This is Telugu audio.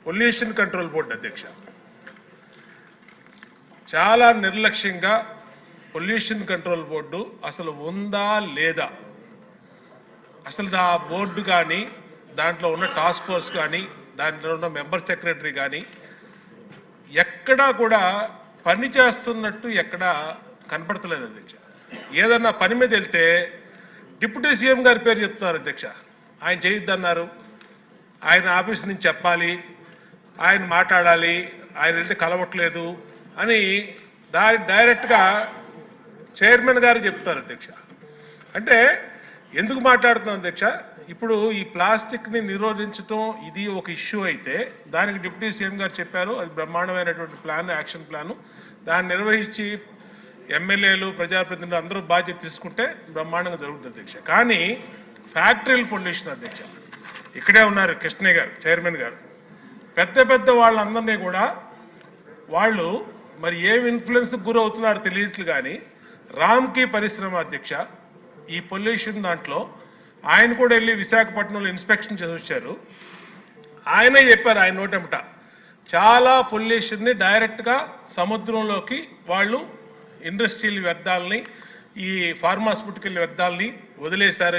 పొల్యూషన్ కంట్రోల్ బోర్డు అధ్యక్ష చాలా నిర్లక్ష్యంగా పొల్యూషన్ కంట్రోల్ బోర్డు అసలు ఉందా లేదా, అసలు ఆ బోర్డు కానీ దాంట్లో ఉన్న టాస్క్ ఫోర్స్ కానీ దాంట్లో ఉన్న మెంబర్ సెక్రటరీ కానీ ఎక్కడా కూడా పని చేస్తున్నట్టు ఎక్కడా కనపడతలేదు అధ్యక్ష. ఏదన్నా పని మీద వెళ్తే డిప్యూటీ సీఎం గారి పేరు చెప్తున్నారు అధ్యక్ష. ఆయన చేయొద్దన్నారు, ఆయన ఆఫీస్ నుంచి చెప్పాలి, ఆయన మాట్లాడాలి, ఆయన వెళ్తే కలవట్లేదు అని డైరెక్ట్గా చైర్మన్ గారు చెప్తారు అధ్యక్ష. అంటే ఎందుకు మాట్లాడుతున్నాం అధ్యక్ష, ఇప్పుడు ఈ ప్లాస్టిక్ని నిరోధించడం ఇది ఒక ఇష్యూ అయితే దానికి డిప్యూటీ సీఎం గారు చెప్పారు, అది బ్రహ్మాండమైనటువంటి ప్లాన్, యాక్షన్ ప్లాను. దాన్ని నిర్వహించి ఎమ్మెల్యేలు ప్రజాప్రతినిధులు అందరూ బాధ్యత తీసుకుంటే బ్రహ్మాండంగా జరుగుతుంది అధ్యక్ష. కానీ ఫ్యాక్టరీల పొల్యూషన్ అధ్యక్ష, ఇక్కడే ఉన్నారు కృష్ణయ్య గారు చైర్మన్ గారు, పెద్ద పెద్ద వాళ్ళందరినీ కూడా వాళ్ళు మరి ఏం ఇన్ఫ్లుయెన్స్కి గురవుతున్నారో తెలియట్లు. కానీ రామ్కీ పరిశ్రమ అధ్యక్ష ఈ పొల్యూషన్ దాంట్లో ఆయన కూడా వెళ్ళి విశాఖపట్నంలో ఇన్స్పెక్షన్ చేసి వచ్చారు. ఆయనే చెప్పారు ఆయన నోటెంట చాలా పొల్యూషన్ని డైరెక్ట్గా సముద్రంలోకి వాళ్ళు ఇండస్ట్రియల్ వ్యర్థాలని, ఈ ఫార్మాస్యూటికల్ వ్యర్థాలని వదిలేశారు.